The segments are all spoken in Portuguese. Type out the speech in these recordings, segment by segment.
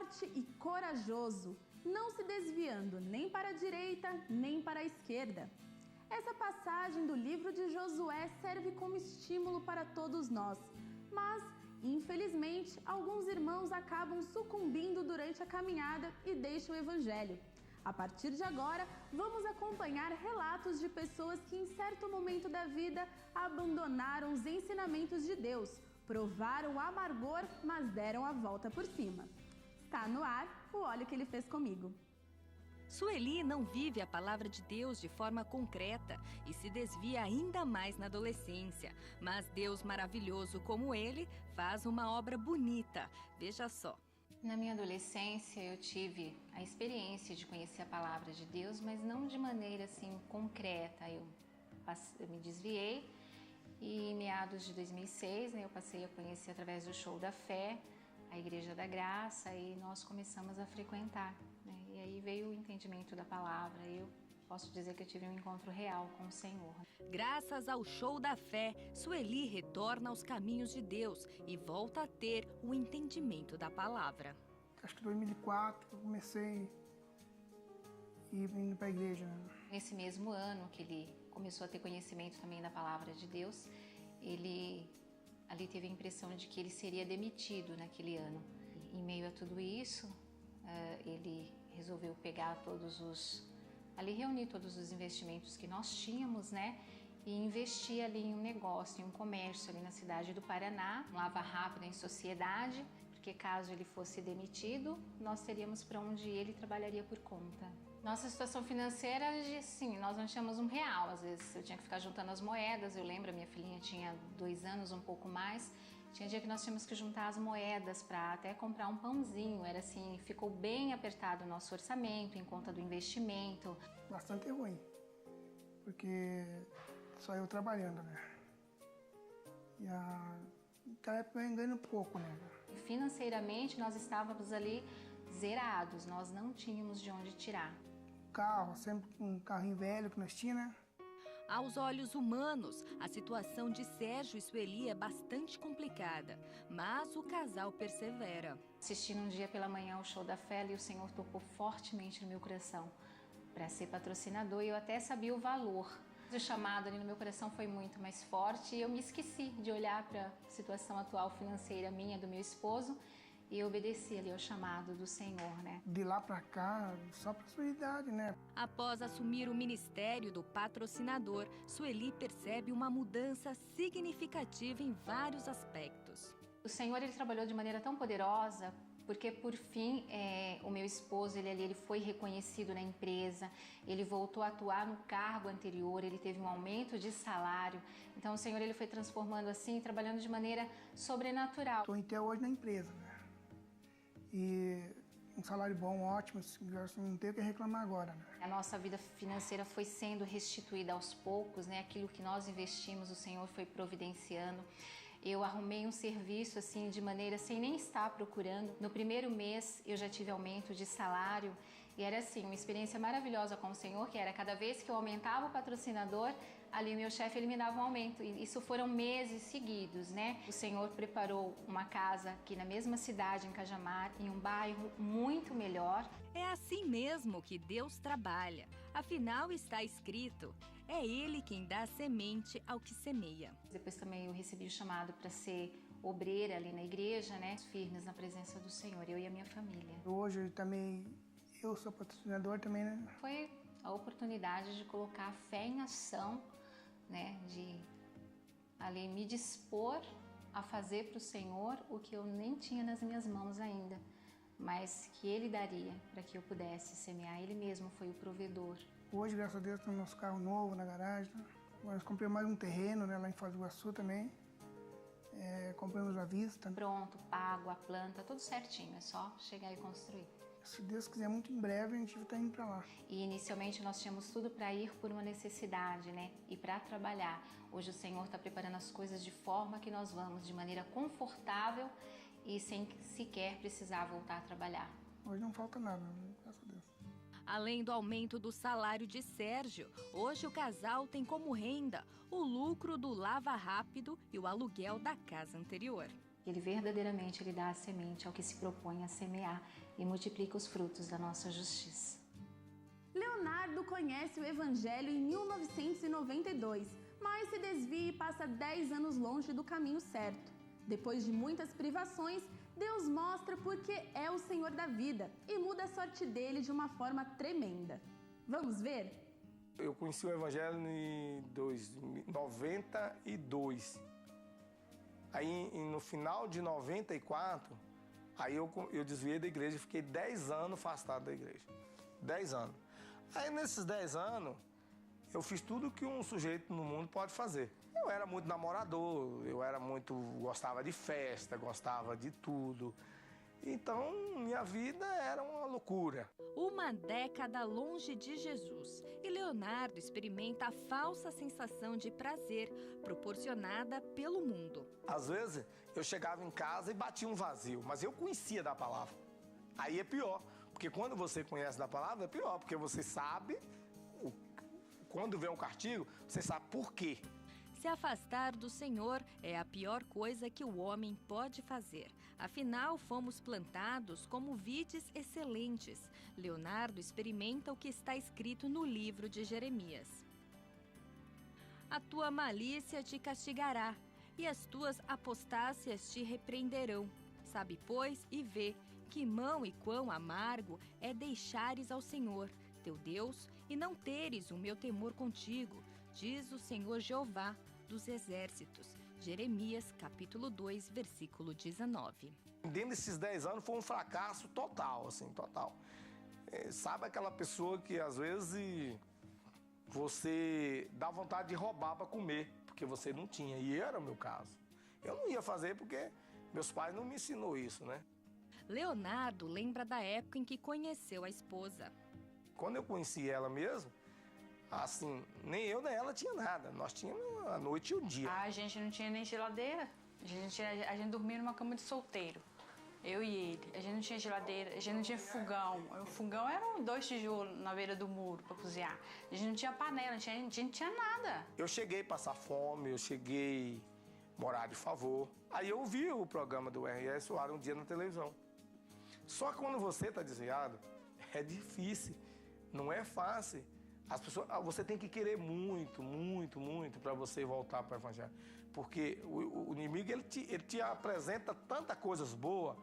forte e corajoso, não se desviando nem para a direita nem para a esquerda. Essa passagem do livro de Josué serve como estímulo para todos nós, mas, infelizmente, alguns irmãos acabam sucumbindo durante a caminhada e deixam o evangelho. A partir de agora, vamos acompanhar relatos de pessoas que em certo momento da vida abandonaram os ensinamentos de Deus, provaram o amargor, mas deram a volta por cima. Está no ar o Olha o que Ele Fez Comigo. Sueli não vive a palavra de Deus de forma concreta e se desvia ainda mais na adolescência. Mas Deus maravilhoso como Ele faz uma obra bonita. Veja só. Na minha adolescência eu tive a experiência de conhecer a palavra de Deus, mas não de maneira assim concreta. Eu me desviei e em meados de 2006 eu passei a conhecer através do Show da Fé, a Igreja da Graça, e nós começamos a frequentar, né? E aí veio o entendimento da palavra. Eu posso dizer que eu tive um encontro real com o Senhor. Graças ao Show da Fé, Sueli retorna aos caminhos de Deus e volta a ter o entendimento da palavra. Acho que em 2004 eu comecei a ir para a igreja, né? Nesse mesmo ano que ele começou a ter conhecimento também da palavra de Deus, ele ali teve a impressão de que ele seria demitido naquele ano. Em meio a tudo isso, ele resolveu pegar reunir todos os investimentos que nós tínhamos, né? E investir ali em um negócio, em um comércio ali na cidade do Paraná, um lava rápido em sociedade, porque caso ele fosse demitido, nós teríamos para onde ele trabalharia por conta. Nossa situação financeira, sim, nós não tínhamos R$1. Às vezes eu tinha que ficar juntando as moedas. Eu lembro, a minha filhinha tinha 2 anos, um pouco mais. Tinha dia que nós tínhamos que juntar as moedas para até comprar um pãozinho. Era assim, ficou bem apertado o nosso orçamento em conta do investimento. Bastante ruim, porque só eu trabalhando, né? E naquela época eu ganhando pouco, né? Financeiramente nós estávamos ali zerados, nós não tínhamos de onde tirar. Carro, sempre um carrinho velho que nós tínhamos, né? Aos olhos humanos, a situação de Sérgio e Sueli é bastante complicada, mas o casal persevera. Assistindo um dia pela manhã o Show da Fé e o Senhor tocou fortemente no meu coração para ser patrocinador, e eu até sabia o valor. O chamado ali no meu coração foi muito mais forte e eu me esqueci de olhar para a situação atual financeira minha, do meu esposo, e eu obedeci ali ao chamado do Senhor, né? De lá para cá, só prosperidade, né? Após assumir o ministério do patrocinador, Sueli percebe uma mudança significativa em vários aspectos. O Senhor, ele trabalhou de maneira tão poderosa, porque por fim o meu esposo ele foi reconhecido na empresa, ele voltou a atuar no cargo anterior, ele teve um aumento de salário. Então o Senhor, ele foi transformando assim, trabalhando de maneira sobrenatural. Estou até hoje na empresa, né? E um salário bom, ótimo, não tenho o que reclamar agora, né? A nossa vida financeira foi sendo restituída aos poucos, né? Aquilo que nós investimos, o Senhor foi providenciando. Eu arrumei um serviço assim de maneira sem nem estar procurando. No primeiro mês eu já tive aumento de salário e era assim, uma experiência maravilhosa com o Senhor, que era cada vez que eu aumentava o patrocinador, ali o meu chefe ele me dava um aumento. E isso foram meses seguidos, né? O Senhor preparou uma casa aqui na mesma cidade, em Cajamar, em um bairro muito melhor. É assim mesmo que Deus trabalha. Afinal, está escrito: é Ele quem dá semente ao que semeia. Depois também eu recebi o chamado para ser obreira ali na igreja, né? Firmes na presença do Senhor, eu e a minha família. Hoje também, eu sou patrocinador também, né? Foi a oportunidade de colocar a fé em ação, né? De ali me dispor a fazer para o Senhor o que eu nem tinha nas minhas mãos ainda, mas que Ele daria para que eu pudesse semear. Ele mesmo foi o provedor. Hoje, graças a Deus, tem nosso carro novo na garagem. Nós compramos mais um terreno, né, lá em Foz do Iguaçu também. Compramos à vista. Pronto, pago, a planta, tudo certinho. É só chegar e construir. Se Deus quiser, muito em breve a gente está indo para lá. E inicialmente nós tínhamos tudo para ir por uma necessidade, né? E para trabalhar. Hoje o Senhor está preparando as coisas de forma que nós vamos de maneira confortável e sem sequer precisar voltar a trabalhar. Hoje não falta nada, graças a Deus. Além do aumento do salário de Sérgio, hoje o casal tem como renda o lucro do Lava Rápido e o aluguel da casa anterior. Ele verdadeiramente ele dá a semente ao que se propõe a semear e multiplica os frutos da nossa justiça. Leonardo conhece o Evangelho em 1992, mas se desvia e passa 10 anos longe do caminho certo. Depois de muitas privações, Deus mostra porque é o Senhor da vida e muda a sorte dele de uma forma tremenda. Vamos ver? Eu conheci o Evangelho em 92. Aí, no final de 94, aí eu desviei da igreja e fiquei 10 anos afastado da igreja. 10 anos. Aí, nesses 10 anos, eu fiz tudo que um sujeito no mundo pode fazer. Eu era muito namorador, gostava de festa, gostava de tudo. Então, minha vida era uma loucura. Uma década longe de Jesus e Leonardo experimenta a falsa sensação de prazer proporcionada pelo mundo. Às vezes, eu chegava em casa e batia um vazio, mas eu conhecia da palavra. Aí é pior, porque quando você conhece da palavra, é pior, porque você sabe, quando vem um castigo, você sabe por quê. Se afastar do Senhor é a pior coisa que o homem pode fazer. Afinal, fomos plantados como vides excelentes. Leonardo experimenta o que está escrito no livro de Jeremias. A tua malícia te castigará, e as tuas apostácias te repreenderão. Sabe, pois, e vê, que mão e quão amargo é deixares ao Senhor, teu Deus, e não teres o meu temor contigo, diz o Senhor Jeová dos Exércitos. Jeremias, capítulo 2, versículo 19. Dentro desses 10 anos foi um fracasso total, assim, total. Sabe aquela pessoa que às vezes você dá vontade de roubar para comer, porque você não tinha, e era o meu caso. Eu não ia fazer porque meus pais não me ensinou isso, né? Leonardo lembra da época em que conheceu a esposa. Quando eu conheci ela mesmo, assim, nem eu nem ela tinha nada. Nós tínhamos a noite e o dia. A gente não tinha nem geladeira. A gente dormia numa cama de solteiro. Eu e ele. A gente não tinha geladeira, a gente não tinha fogão. O fogão eram 2 tijolos na beira do muro para cozinhar. A gente não tinha panela, a gente não tinha nada. Eu cheguei a passar fome, eu cheguei a morar de favor. Aí eu vi o programa do RS Soares um dia na televisão. Só que quando você está desviado, é difícil, não é fácil. As pessoas, você tem que querer muito, muito, muito para você voltar para o Evangelho. Porque o inimigo ele te apresenta tantas coisas boas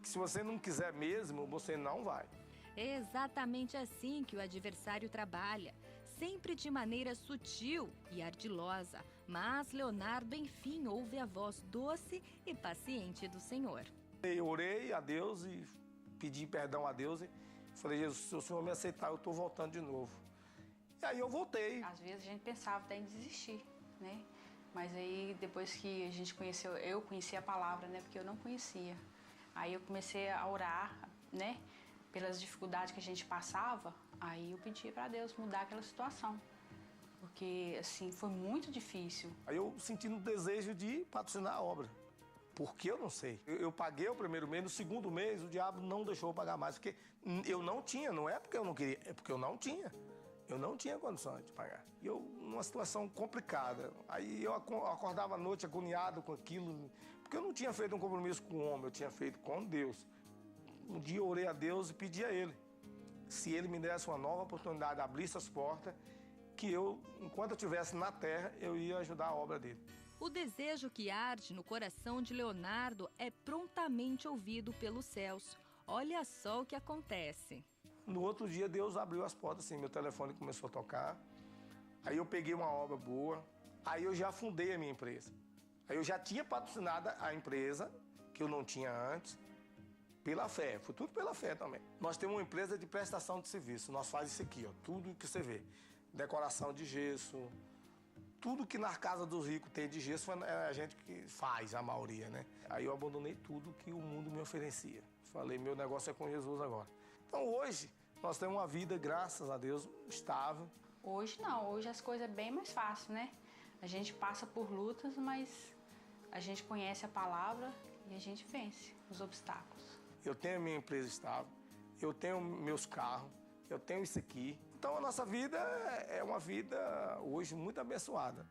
que se você não quiser mesmo, você não vai. É exatamente assim que o adversário trabalha, sempre de maneira sutil e ardilosa. Mas Leonardo, enfim, ouve a voz doce e paciente do Senhor. Eu orei a Deus e pedi perdão a Deus e falei, Jesus, se o Senhor me aceitar, eu estou voltando de novo. E aí eu voltei. Às vezes a gente pensava até em desistir, né? Mas aí depois que a gente conheceu, eu conheci a palavra, né? Porque eu não conhecia. Aí eu comecei a orar, né? Pelas dificuldades que a gente passava, aí eu pedi para Deus mudar aquela situação. Porque, assim, foi muito difícil. Aí eu senti um desejo de patrocinar a obra. Porque eu não sei. Eu paguei o primeiro mês, no segundo mês o diabo não deixou eu pagar mais. Porque eu não tinha, não é porque eu não queria, é porque eu não tinha. Eu não tinha condições de pagar. E eu, numa situação complicada. Aí eu acordava à noite agoniado com aquilo, porque eu não tinha feito um compromisso com o homem, eu tinha feito com Deus. Um dia eu orei a Deus e pedi a Ele, se Ele me desse uma nova oportunidade, abrisse as portas, que eu, enquanto eu estivesse na terra, eu ia ajudar a obra dele. O desejo que arde no coração de Leonardo é prontamente ouvido pelos céus. Olha só o que acontece. No outro dia, Deus abriu as portas, assim, meu telefone começou a tocar. Aí eu peguei uma obra boa, aí eu já fundei a minha empresa. Aí eu já tinha patrocinado a empresa, que eu não tinha antes, pela fé. Foi tudo pela fé também. Nós temos uma empresa de prestação de serviço. Nós fazemos isso aqui, ó, tudo que você vê. Decoração de gesso, tudo que na casa dos ricos tem de gesso, é a gente que faz, a maioria, né? Aí eu abandonei tudo que o mundo me oferecia. Falei, meu negócio é com Jesus agora. Então hoje, nós temos uma vida, graças a Deus, estável. Hoje não, hoje as coisas é bem mais fácil, né? A gente passa por lutas, mas a gente conhece a palavra e a gente vence os obstáculos. Eu tenho a minha empresa estável, eu tenho meus carros, eu tenho isso aqui. Então a nossa vida é uma vida hoje muito abençoada.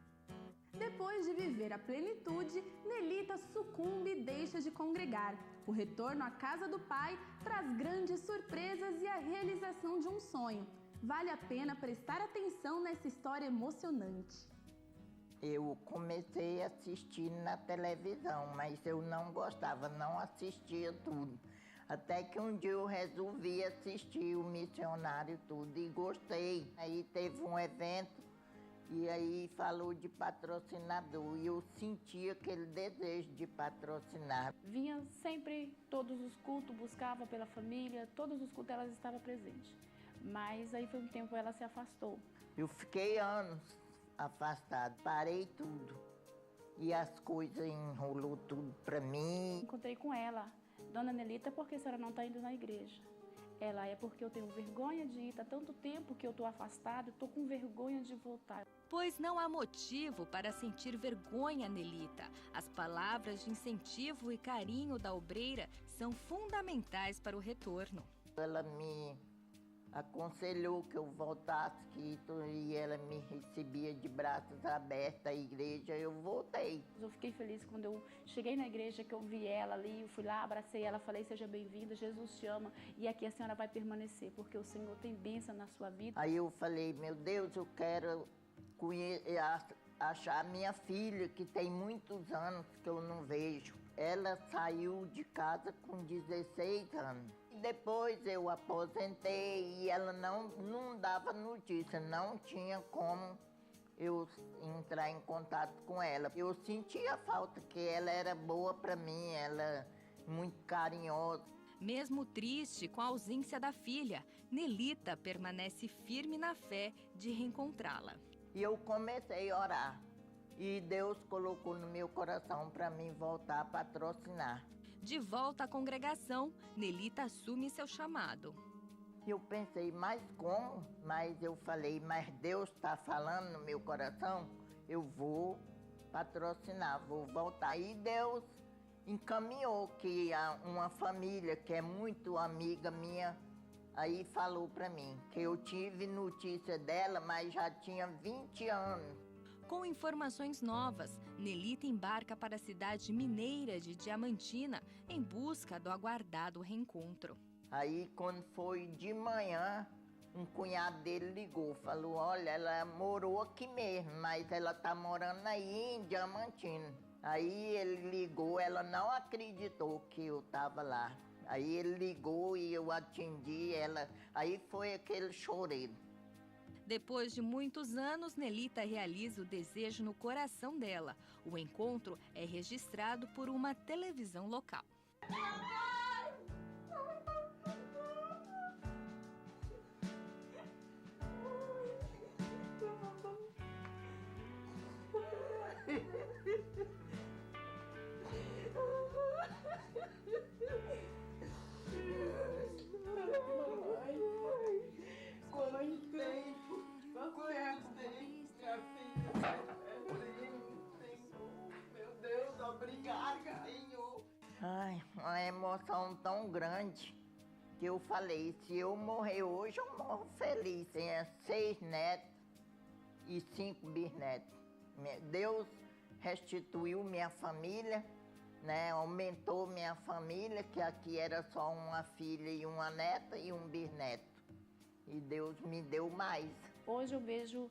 Depois de viver a plenitude, Nelita sucumbe e deixa de congregar. O retorno à casa do pai traz grandes surpresas e a realização de um sonho. Vale a pena prestar atenção nessa história emocionante. Eu comecei a assistir na televisão, mas eu não gostava, não assistia tudo. Até que um dia eu resolvi assistir o missionário tudo e gostei. Aí teve um evento e aí falou de patrocinador e eu senti aquele desejo de patrocinar. Vinha sempre todos os cultos, buscava pela família, todos os cultos ela estava presente. Mas aí foi um tempo ela se afastou. Eu fiquei anos afastado, parei tudo e as coisas enrolou tudo para mim. Encontrei com ela, Dona Nelita, por que a senhora não está indo na igreja? Ela, é porque eu tenho vergonha de ir, há tanto tempo que eu estou afastada, estou com vergonha de voltar. Pois não há motivo para sentir vergonha, Nelita. As palavras de incentivo e carinho da obreira são fundamentais para o retorno. Ela me aconselhou que eu voltasse e ela me recebia de braços abertos à igreja, eu voltei. Eu fiquei feliz quando eu cheguei na igreja, que eu vi ela ali, eu fui lá, abracei ela, falei, seja bem-vinda, Jesus te ama e aqui a senhora vai permanecer, porque o Senhor tem bênção na sua vida. Aí eu falei, meu Deus, eu quero achar minha filha, que tem muitos anos que eu não vejo. Ela saiu de casa com 16 anos. Depois eu aposentei e ela não dava notícia, não tinha como eu entrar em contato com ela. Eu sentia falta, que ela era boa para mim, ela muito carinhosa. Mesmo triste com a ausência da filha, Nelita permanece firme na fé de reencontrá-la. E eu comecei a orar e Deus colocou no meu coração para mim voltar a patrocinar. De volta à congregação, Nelita assume seu chamado. Eu pensei, mas como? Mas eu falei, mas Deus está falando no meu coração, eu vou patrocinar, vou voltar. E Deus encaminhou que uma família que é muito amiga minha, aí falou para mim que eu tive notícia dela, mas já tinha 20 anos. Com informações novas, Nelita embarca para a cidade mineira de Diamantina em busca do aguardado reencontro. Aí, quando foi de manhã, um cunhado dele ligou, falou, olha, ela morou aqui mesmo, mas ela tá morando aí em Diamantina. Aí ele ligou, ela não acreditou que eu tava lá. Aí ele ligou e eu atendi ela, aí foi aquele choreiro. Depois de muitos anos, Nelita realiza o desejo no coração dela. O encontro é registrado por uma televisão local. Ai, uma emoção tão grande que eu falei, se eu morrer hoje, eu morro feliz. Tenho 6 netos e 5 bisnetos. Deus restituiu minha família, né? Aumentou minha família, que aqui era só uma filha e uma neta e um bisneto. E Deus me deu mais. Hoje eu vejo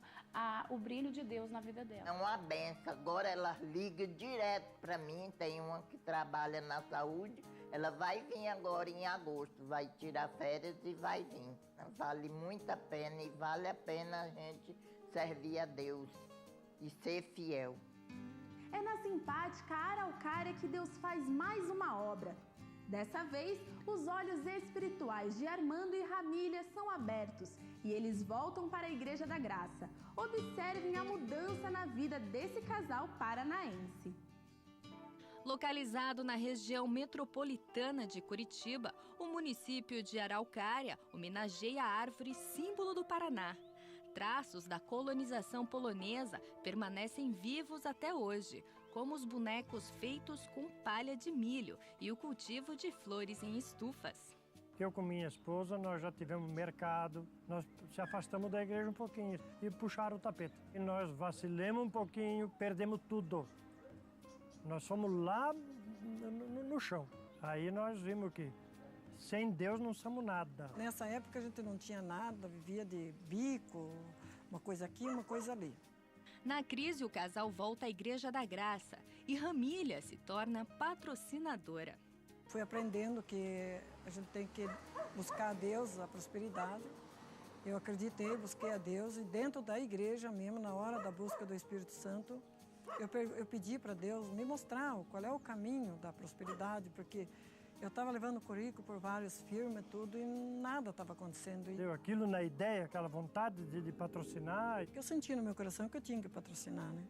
o brilho de Deus na vida dela. É uma benção. Agora ela liga direto para mim. Tem uma que trabalha na saúde. Ela vai vir agora em agosto. Vai tirar férias e vai vir. Vale muito a pena e vale a pena a gente servir a Deus e ser fiel. É na simpática Araucária que Deus faz mais uma obra. Dessa vez, os olhos espirituais de Armando e Ramília são abertos e eles voltam para a Igreja da Graça. Observem a mudança na vida desse casal paranaense. Localizado na região metropolitana de Curitiba, o município de Araucária homenageia a árvore símbolo do Paraná. Traços da colonização polonesa permanecem vivos até hoje, como os bonecos feitos com palha de milho e o cultivo de flores em estufas. Eu com minha esposa, nós já tivemos mercado, nós se afastamos da igreja um pouquinho e puxaram o tapete. E nós vacilamos um pouquinho, perdemos tudo. Nós fomos lá no chão. Aí nós vimos que sem Deus não somos nada. Nessa época a gente não tinha nada, vivia de bico, uma coisa aqui, uma coisa ali. Na crise, o casal volta à Igreja da Graça e Ramília se torna patrocinadora. Fui aprendendo que a gente tem que buscar a Deus, a prosperidade. Eu acreditei, busquei a Deus e dentro da igreja mesmo, na hora da busca do Espírito Santo, eu pedi para Deus me mostrar qual é o caminho da prosperidade, porque eu estava levando currículo por várias firmas e tudo e nada estava acontecendo. Deu aquilo na ideia, aquela vontade de patrocinar. Eu senti no meu coração que eu tinha que patrocinar, né?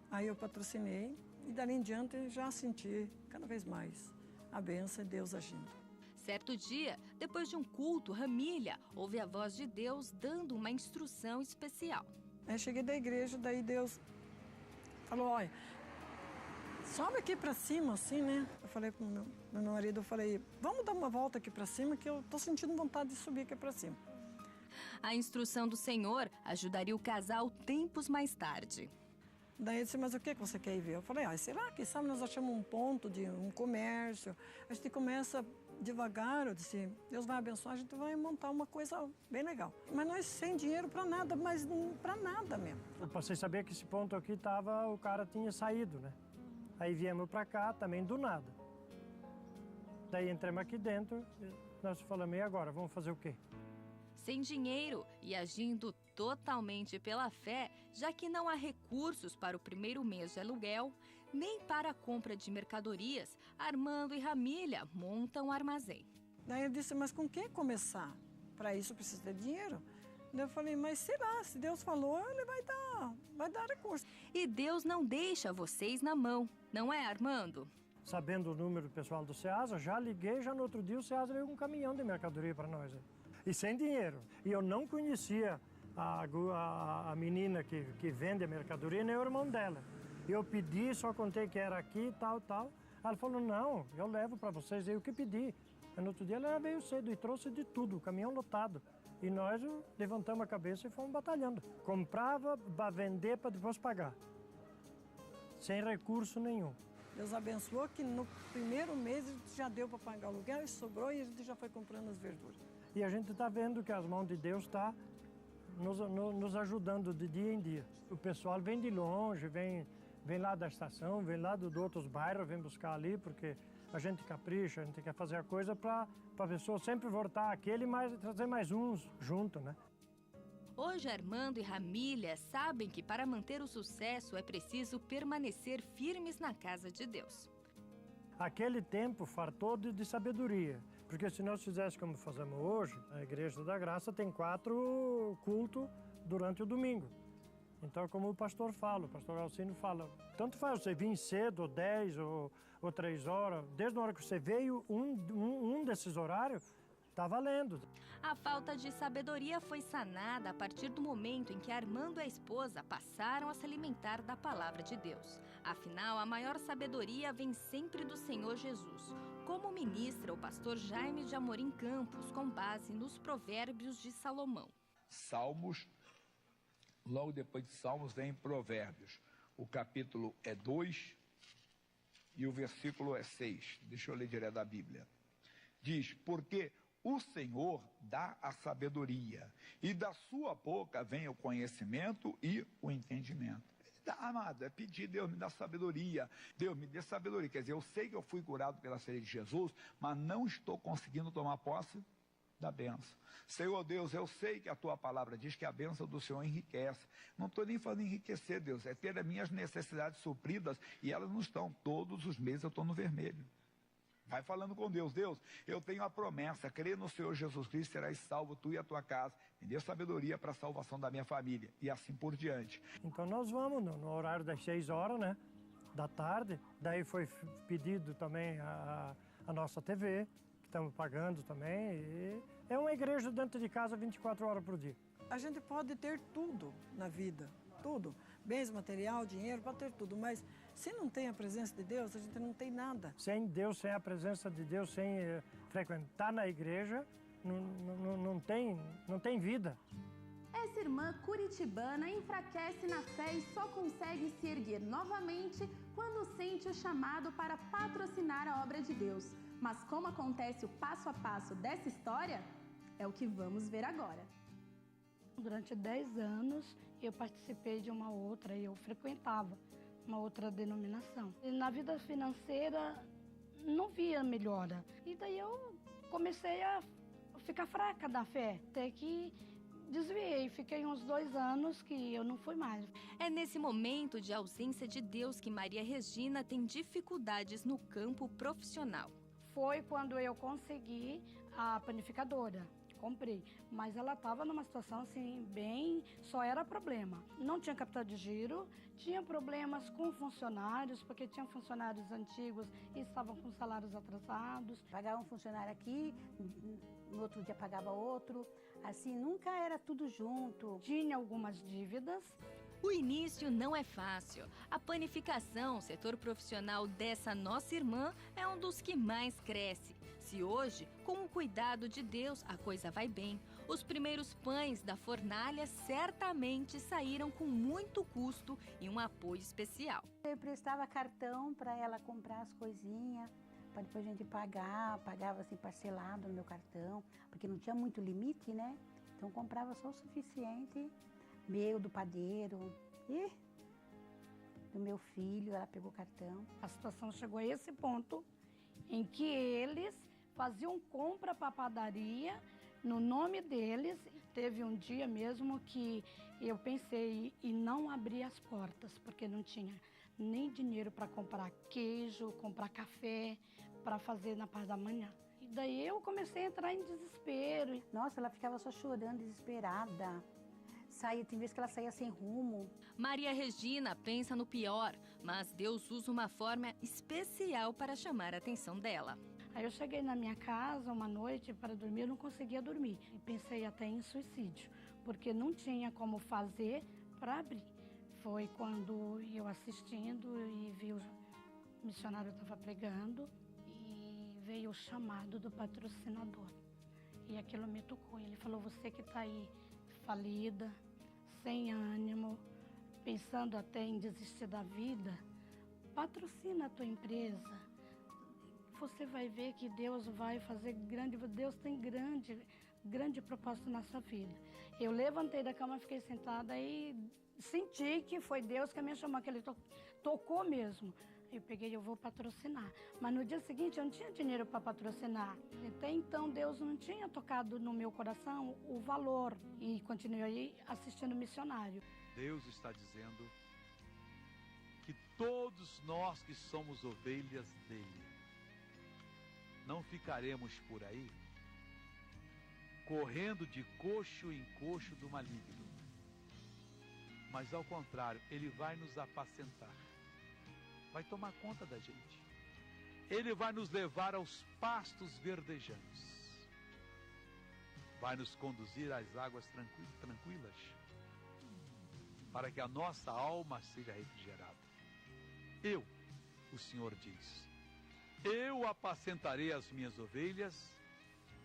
Aí eu patrocinei e dali em diante já senti cada vez mais a bênção de Deus agindo. Certo dia, depois de um culto, Ramília ouve a voz de Deus dando uma instrução especial. Aí cheguei da igreja, daí Deus falou, olha, sobe aqui para cima, assim, né? Eu falei pro meu marido, eu falei, vamos dar uma volta aqui para cima, que eu tô sentindo vontade de subir aqui para cima. A instrução do Senhor ajudaria o casal tempos mais tarde. Daí ele disse, mas o que você quer ir ver? Eu falei, sei lá, quem sabe nós achamos um ponto de um comércio. A gente começa devagar, eu disse, Deus vai abençoar, a gente vai montar uma coisa bem legal. Mas nós sem dinheiro para nada, mas para nada mesmo. Eu passei a saber que esse ponto aqui tava, o cara tinha saído, né? Aí viemos para cá também do nada. Daí entramos aqui dentro, nós falamos, e agora, vamos fazer o quê? Sem dinheiro e agindo totalmente pela fé, já que não há recursos para o primeiro mês de aluguel, nem para a compra de mercadorias, Armando e Ramília montam um armazém. Daí eu disse, mas com que começar? Para isso precisa de dinheiro. Daí eu falei, mas sei lá, se Deus falou, ele vai dar recurso. E Deus não deixa vocês na mão, não é, Armando? Sabendo o número pessoal do Ceasa, já liguei, já no outro dia o Ceasa veio com um caminhão de mercadoria para nós. E sem dinheiro. E eu não conhecia a menina que vende a mercadoria, nem o irmão dela. Eu pedi, só contei que era aqui, tal. Ela falou, não, eu levo para vocês. Eu que pedi. E no outro dia ela veio cedo e trouxe de tudo, o caminhão lotado. E nós levantamos a cabeça e fomos batalhando. Comprava para vender para depois pagar. Sem recurso nenhum. Deus abençoou que no primeiro mês a gente já deu para pagar o aluguel e sobrou e a gente já foi comprando as verduras. E a gente está vendo que as mãos de Deus estão nos ajudando de dia em dia. O pessoal vem de longe, vem lá da estação, vem lá de outros bairros, vem buscar ali, porque a gente capricha, a gente quer fazer a coisa para a pessoa sempre voltar aquele e trazer mais uns junto, né? Hoje, Armando e Ramília sabem que para manter o sucesso é preciso permanecer firmes na casa de Deus. Aquele tempo fartou de sabedoria, porque se nós fizéssemos como fazemos hoje, a Igreja da Graça tem 4 cultos durante o domingo. Então, como o pastor Alcino fala, tanto faz você vir cedo, ou 10 ou 3 horas, desde a hora que você veio, um desses horários, está valendo. A falta de sabedoria foi sanada a partir do momento em que Armando e a esposa passaram a se alimentar da palavra de Deus. Afinal, a maior sabedoria vem sempre do Senhor Jesus, como ministra o pastor Jaime de Amorim Campos, com base nos Provérbios de Salomão. Salmos, logo depois de Salmos vem Provérbios. O capítulo é 2 e o versículo é 6. Deixa eu ler direto da Bíblia. Diz, porque o Senhor dá a sabedoria, e da sua boca vem o conhecimento e o entendimento. Amado, é pedir, Deus me dá sabedoria, Deus me dê sabedoria. Quer dizer, eu sei que eu fui curado pela ferida de Jesus, mas não estou conseguindo tomar posse da bênção. Senhor Deus, eu sei que a tua palavra diz que a bênção do Senhor enriquece. Não estou nem falando enriquecer, Deus, é ter as minhas necessidades supridas, e elas não estão. Todos os meses eu estou no vermelho. Vai falando com Deus. Deus, eu tenho a promessa, crê no Senhor Jesus Cristo, serás salvo, tu e a tua casa. Me dê sabedoria para a salvação da minha família. E assim por diante. Então nós vamos no horário das 6 horas, né, da tarde. Daí foi pedido também a nossa TV, que estamos pagando também. E é uma igreja dentro de casa 24 horas por dia. A gente pode ter tudo na vida, tudo. bens material, dinheiro, pode ter tudo, mas se não tem a presença de Deus, a gente não tem nada. Sem Deus, sem a presença de Deus, sem frequentar na igreja, não tem vida. Essa irmã curitibana enfraquece na fé e só consegue se erguer novamente quando sente o chamado para patrocinar a obra de Deus. Mas como acontece o passo a passo dessa história, é o que vamos ver agora. Durante 10 anos, eu participei de uma outra, eu frequentava uma outra denominação. E na vida financeira, não via melhora. E daí eu comecei a ficar fraca da fé, até que desviei. Fiquei uns 2 anos que eu não fui mais. É nesse momento de ausência de Deus que Maria Regina tem dificuldades no campo profissional. Foi quando eu consegui a panificadora. Comprei, mas ela estava numa situação assim, só era problema. Não tinha capital de giro, tinha problemas com funcionários, porque tinham funcionários antigos e estavam com salários atrasados. Pagava um funcionário aqui, no outro dia pagava outro, assim, nunca era tudo junto. Tinha algumas dívidas. O início não é fácil. A panificação, setor profissional dessa nossa irmã, é um dos que mais cresce. Se hoje, com o cuidado de Deus, a coisa vai bem, os primeiros pães da fornalha certamente saíram com muito custo e um apoio especial. Eu emprestava cartão para ela comprar as coisinhas, para depois a gente pagava assim parcelado no meu cartão, porque não tinha muito limite, né? Então comprava só o suficiente, meu, do padeiro e do meu filho, ela pegou o cartão. A situação chegou a esse ponto em que eles faziam compra para a padaria no nome deles. Teve um dia mesmo que eu pensei em não abrir as portas, porque não tinha nem dinheiro para comprar queijo, comprar café, para fazer na parte da manhã. E daí eu comecei a entrar em desespero. Nossa, ela ficava só chorando, desesperada. Tem vezes que ela saía sem rumo. Maria Regina pensa no pior, mas Deus usa uma forma especial para chamar a atenção dela. Aí eu cheguei na minha casa uma noite para dormir, eu não conseguia dormir. E pensei até em suicídio, porque não tinha como fazer para abrir. Foi quando eu assistindo e vi o missionário estava pregando e veio o chamado do patrocinador. E aquilo me tocou. Ele falou, você que está aí falida, sem ânimo, pensando até em desistir da vida, patrocina a tua empresa. Você vai ver que Deus vai fazer Deus tem grande propósito nessa vida. Eu levantei da cama, fiquei sentada e senti que foi Deus que me chamou, que Ele tocou mesmo. Eu peguei, eu vou patrocinar. Mas no dia seguinte eu não tinha dinheiro para patrocinar. Até então Deus não tinha tocado no meu coração o valor. E continuei assistindo o missionário. Deus está dizendo que todos nós que somos ovelhas dele, não ficaremos por aí correndo de coxo em coxo do maligno. Mas ao contrário, ele vai nos apacentar. Vai tomar conta da gente. Ele vai nos levar aos pastos verdejantes. Vai nos conduzir às águas tranquilas, para que a nossa alma seja refrigerada. Eu, o Senhor diz, eu apacentarei as minhas ovelhas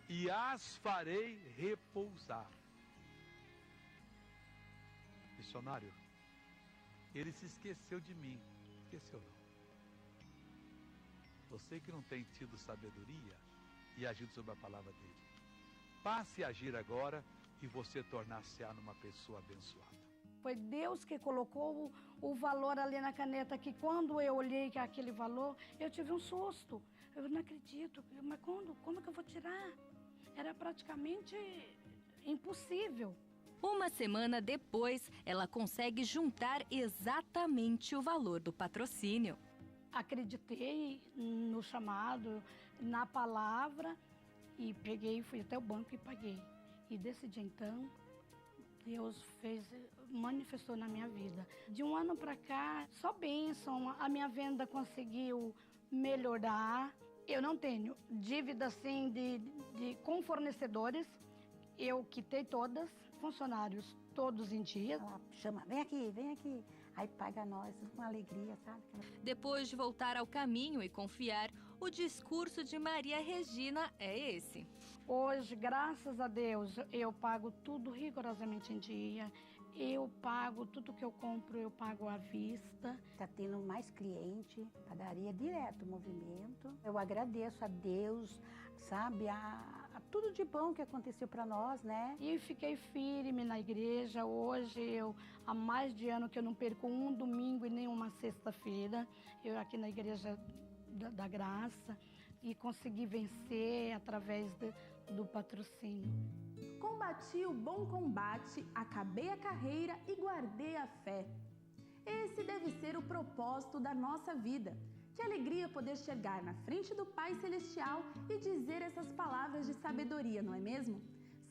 e as farei repousar. Missionário, ele se esqueceu de mim. Esqueceu não. Você que não tem tido sabedoria e agido sobre a palavra dele, passe a agir agora e você tornar-se-á numa pessoa abençoada. Foi Deus que colocou o valor ali na caneta, que quando eu olhei aquele valor, eu tive um susto. Eu não acredito, mas como que eu vou tirar? Era praticamente impossível. Uma semana depois, ela consegue juntar exatamente o valor do patrocínio. Acreditei no chamado, na palavra, e fui até o banco e paguei. E desse dia então, Deus manifestou na minha vida. De um ano para cá, só bênção, a minha venda conseguiu melhorar. Eu não tenho dívida assim com fornecedores, eu quitei todas, funcionários todos em dia. Ela chama, vem aqui. Aí paga nós com alegria, sabe? Depois de voltar ao caminho e confiar, o discurso de Maria Regina é esse. Hoje, graças a Deus, eu pago tudo rigorosamente em dia. Eu pago tudo que eu compro, eu pago à vista. Está tendo mais cliente, padaria direto, movimento. Eu agradeço a Deus, sabe, a tudo de bom que aconteceu para nós, né? E fiquei firme na igreja. Hoje, há mais de ano que eu não perco um domingo e nem uma sexta-feira. Eu aqui na Igreja da Graça e consegui vencer através do patrocínio. Combati o bom combate, acabei a carreira e guardei a fé. Esse deve ser o propósito da nossa vida. Que alegria poder chegar na frente do Pai Celestial e dizer essas palavras de sabedoria, não é mesmo?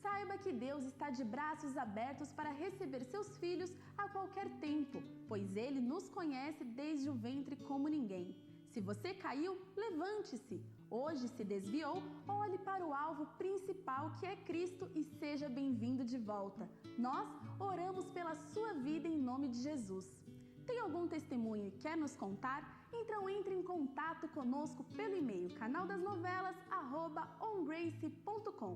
Saiba que Deus está de braços abertos para receber seus filhos a qualquer tempo, pois Ele nos conhece desde o ventre como ninguém. Se você caiu, levante-se. Hoje se desviou, olhe para o alvo principal que é Cristo e seja bem-vindo de volta. Nós oramos pela sua vida em nome de Jesus. Tem algum testemunho e quer nos contar? Então entre em contato conosco pelo e-mail canaldasnovelas@ongrace.com.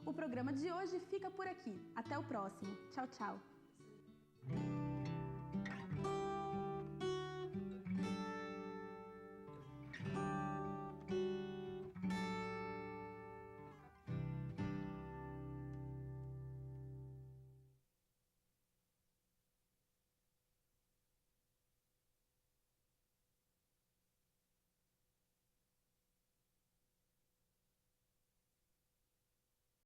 O programa de hoje fica por aqui. Até o próximo. Tchau, tchau.